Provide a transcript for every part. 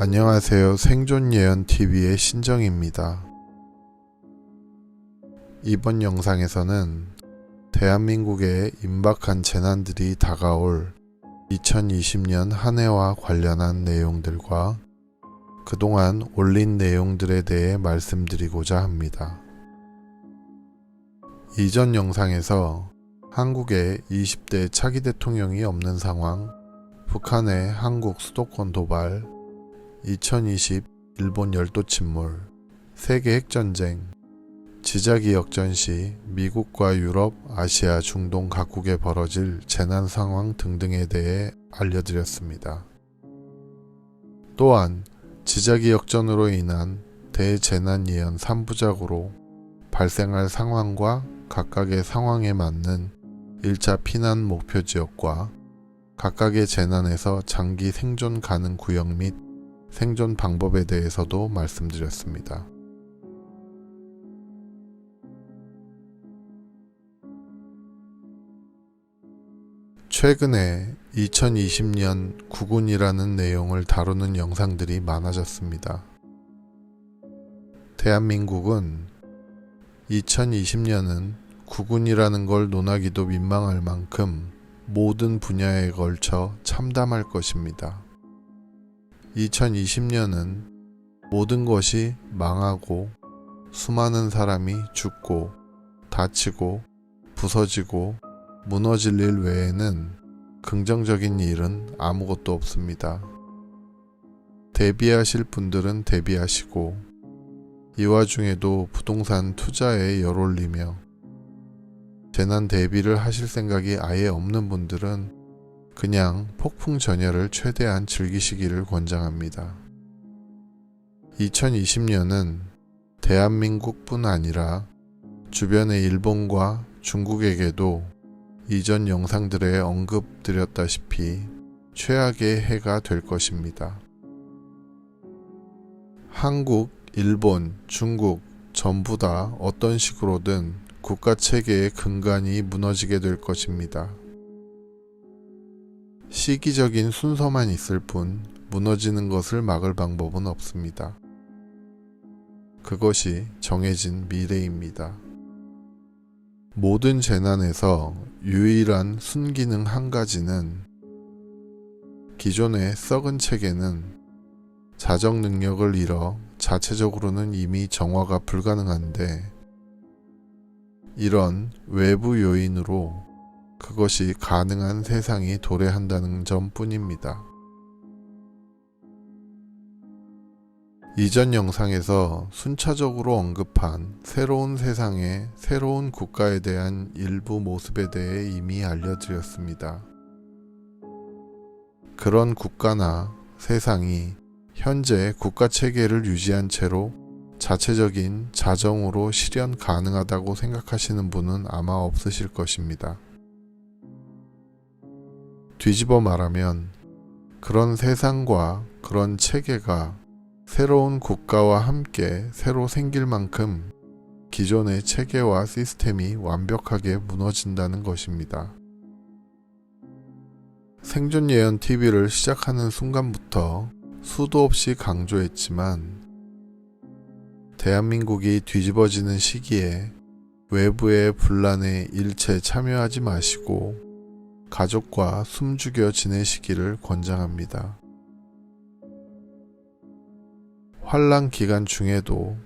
안녕하세요. 생존예언TV의 신정입니다. 이번 영상에서는 대한민국에 임박한 재난들이 다가올 2020년 한 해와 관련한 내용들과 그동안 올린 내용들에 대해 말씀드리고자 합니다. 이전 영상에서 한국에 20대 차기 대통령이 없는 상황, 북한의 한국 수도권 도발, 2020 일본 열도 침몰, 세계 핵전쟁, 지자기 역전 시 미국과 유럽, 아시아, 중동 각국에 벌어질 재난 상황 등등에 대해 알려드렸습니다. 또한 지자기 역전으로 인한 대재난 예언 3부작으로 발생할 상황과 각각의 상황에 맞는 1차 피난 목표 지역과 각각의 재난에서 장기 생존 가능 구역 및 생존 방법에 대해서도 말씀드렸습니다. 최근에 2020년 국운이라는 내용을 다루는 영상들이 많아졌습니다. 대한민국은 2020년은 국운이라는 걸 논하기도 민망할 만큼 모든 분야에 걸쳐 참담할 것입니다. 2020년은 모든 것이 망하고 수많은 사람이 죽고 다치고 부서지고 무너질 일 외에는 긍정적인 일은 아무것도 없습니다. 대비하실 분들은 대비하시고 이 와중에도 부동산 투자에 열 올리며 재난 대비를 하실 생각이 아예 없는 분들은 그냥 폭풍 전야를 최대한 즐기시기를 권장합니다. 2020년은 대한민국뿐 아니라 주변의 일본과 중국에게도 이전 영상들에 언급드렸다시피 최악의 해가 될 것입니다. 한국, 일본, 중국 전부 다 어떤 식으로든 국가 체계의 근간이 무너지게 될 것입니다. 시기적인 순서만 있을 뿐 무너지는 것을 막을 방법은 없습니다. 그것이 정해진 미래입니다. 모든 재난에서 유일한 순기능 한 가지는 기존의 썩은 체계는 자정 능력을 잃어 자체적으로는 이미 정화가 불가능한데 이런 외부 요인으로 그것이 가능한 세상이 도래한다는 점뿐입니다. 이전 영상에서 순차적으로 언급한 새로운 세상의 새로운 국가에 대한 일부 모습에 대해 이미 알려드렸습니다. 그런 국가나 세상이 현재 국가 체계를 유지한 채로 자체적인 자정으로 실현 가능하다고 생각하시는 분은 아마 없으실 것입니다. 뒤집어 말하면 그런 세상과 그런 체계가 새로운 국가와 함께 새로 생길 만큼 기존의 체계와 시스템이 완벽하게 무너진다는 것입니다. 생존예언TV를 시작하는 순간부터 수도 없이 강조했지만 대한민국이 뒤집어지는 시기에 외부의 분란에 일체 참여하지 마시고 가족과 숨죽여 지내시기를 권장합니다. 환란 기간 중에도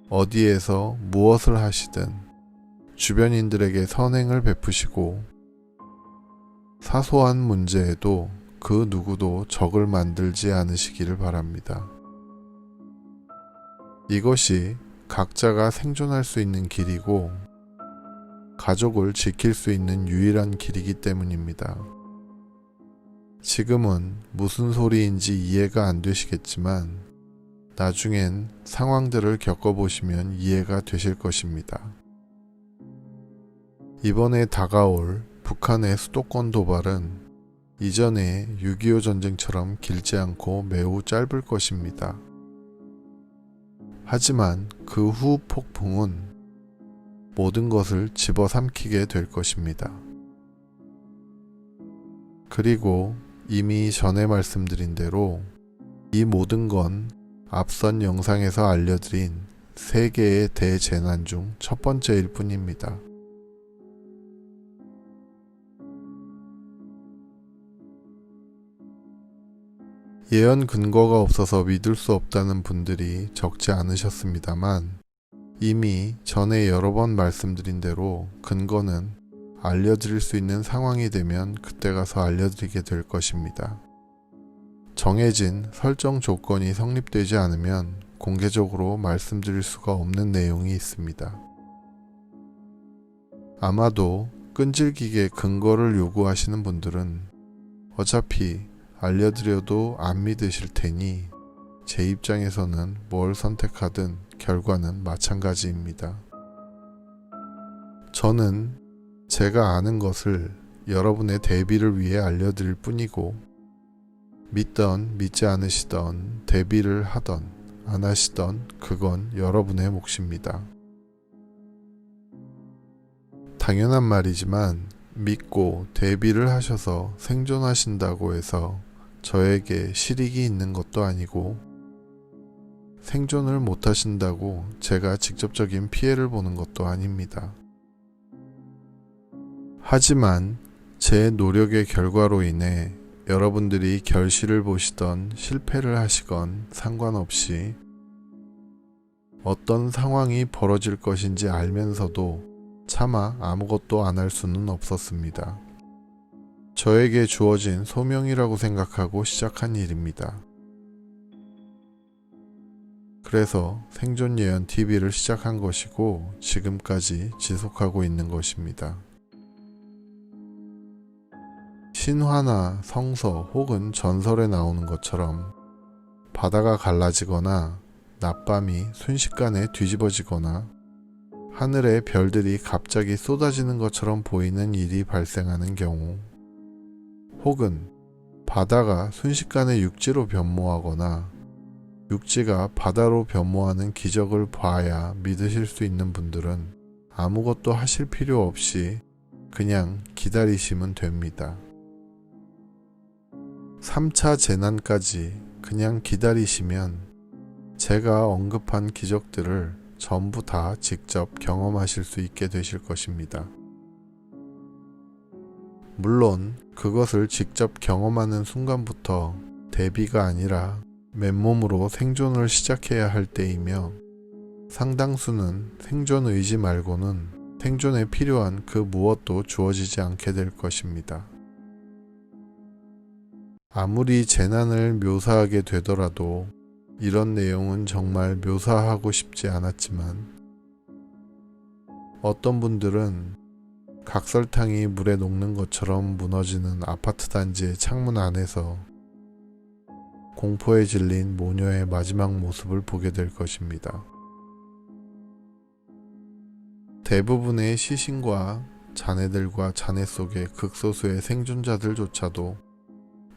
어디에서 무엇을 하시든 주변인들에게 선행을 베푸시고 사소한 문제에도 그 누구도 적을 만들지 않으시기를 바랍니다. 이것이 각자가 생존할 수 있는 길이고 가족을 지킬 수 있는 유일한 길이기 때문입니다. 지금은 무슨 소리인지 이해가 안 되시겠지만 나중엔 상황들을 겪어보시면 이해가 되실 것입니다. 이번에 다가올 북한의 수도권 도발은 이전의 6.25 전쟁처럼 길지 않고 매우 짧을 것입니다. 하지만 그 후 폭풍은 모든 것을 집어삼키게 될 것입니다. 그리고 이미 전에 말씀드린 대로 이 모든 건 앞선 영상에서 알려드린 3개의 대재난 중 첫 번째일 뿐입니다. 예언 근거가 없어서 믿을 수 없다는 분들이 적지 않으셨습니다만, 이미 전에 여러 번 말씀드린 대로 근거는 알려드릴 수 있는 상황이 되면 그때 가서 알려드리게 될 것입니다. 정해진 설정 조건이 성립되지 않으면 공개적으로 말씀드릴 수가 없는 내용이 있습니다. 아마도 끈질기게 근거를 요구하시는 분들은 어차피 알려드려도 안 믿으실 테니 제 입장에서는 뭘 선택하든 결과는 마찬가지입니다. 저는 제가 아는 것을 여러분의 대비를 위해 알려드릴 뿐이고, 믿던 믿지 않으시던 대비를 하던 안 하시던 그건 여러분의 몫입니다. 당연한 말이지만 믿고 대비를 하셔서 생존하신다고 해서 저에게 실익이 있는 것도 아니고, 생존을 못하신다고 제가 직접적인 피해를 보는 것도 아닙니다. 하지만 제 노력의 결과로 인해 여러분들이 결실을 보시던 실패를 하시건 상관없이 어떤 상황이 벌어질 것인지 알면서도 차마 아무것도 안 할 수는 없었습니다. 저에게 주어진 소명이라고 생각하고 시작한 일입니다. 그래서 생존 예언 TV를 시작한 것이고 지금까지 지속하고 있는 것입니다. 신화나 성서 혹은 전설에 나오는 것처럼 바다가 갈라지거나 낮밤이 순식간에 뒤집어지거나 하늘의 별들이 갑자기 쏟아지는 것처럼 보이는 일이 발생하는 경우, 혹은 바다가 순식간에 육지로 변모하거나 육지가 바다로 변모하는 기적을 봐야 믿으실 수 있는 분들은 아무것도 하실 필요 없이 그냥 기다리시면 됩니다. 3차 재난까지 그냥 기다리시면 제가 언급한 기적들을 전부 다 직접 경험하실 수 있게 되실 것입니다. 물론 그것을 직접 경험하는 순간부터 대비가 아니라 맨몸으로 생존을 시작해야 할 때이며, 상당수는 생존 의지 말고는 생존에 필요한 그 무엇도 주어지지 않게 될 것입니다. 아무리 재난을 묘사하게 되더라도 이런 내용은 정말 묘사하고 싶지 않았지만, 어떤 분들은 각설탕이 물에 녹는 것처럼 무너지는 아파트 단지의 창문 안에서 공포에 질린 모녀의 마지막 모습을 보게 될 것입니다. 대부분의 시신과 잔해들과 잔해 속의 극소수의 생존자들조차도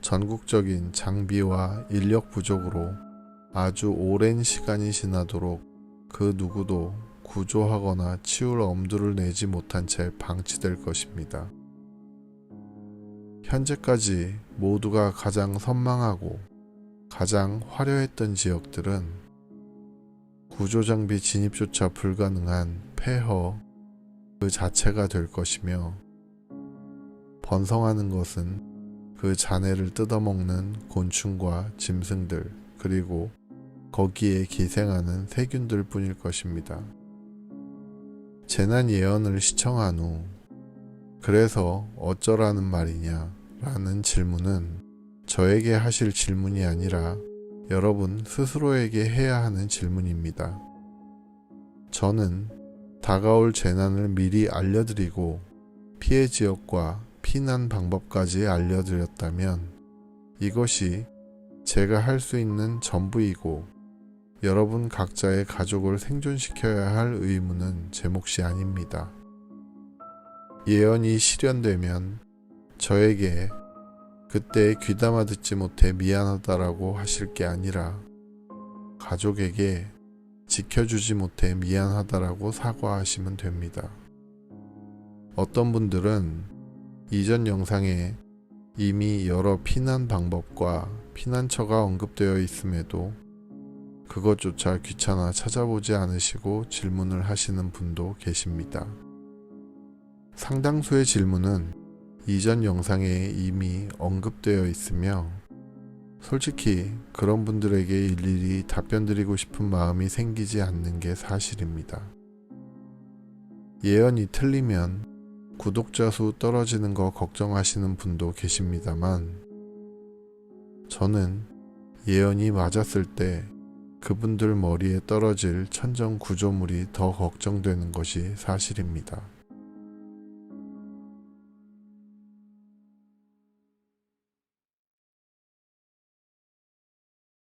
전국적인 장비와 인력 부족으로 아주 오랜 시간이 지나도록 그 누구도 구조하거나 치울 엄두를 내지 못한 채 방치될 것입니다. 현재까지 모두가 가장 선망하고 가장 화려했던 지역들은 구조장비 진입조차 불가능한 폐허 그 자체가 될 것이며, 번성하는 것은 그 잔해를 뜯어먹는 곤충과 짐승들, 그리고 거기에 기생하는 세균들 뿐일 것입니다. 재난 예언을 시청한 후 그래서 어쩌라는 말이냐 라는 질문은 저에게 하실 질문이 아니라 여러분 스스로에게 해야 하는 질문입니다. 저는 다가올 재난을 미리 알려드리고 피해 지역과 피난 방법까지 알려드렸다면 이것이 제가 할 수 있는 전부이고, 여러분 각자의 가족을 생존시켜야 할 의무는 제 몫이 아닙니다. 예언이 실현되면 저에게 그때 귀담아 듣지 못해 미안하다라고 하실 게 아니라 가족에게 지켜주지 못해 미안하다라고 사과하시면 됩니다. 어떤 분들은 이전 영상에 이미 여러 피난 방법과 피난처가 언급되어 있음에도 그것조차 귀찮아 찾아보지 않으시고 질문을 하시는 분도 계십니다. 상당수의 질문은 이전 영상에 이미 언급되어 있으며 솔직히 그런 분들에게 일일이 답변 드리고 싶은 마음이 생기지 않는 게 사실입니다. 예언이 틀리면 구독자 수 떨어지는 거 걱정하시는 분도 계십니다만 저는 예언이 맞았을 때 그분들 머리에 떨어질 천정 구조물이 더 걱정되는 것이 사실입니다.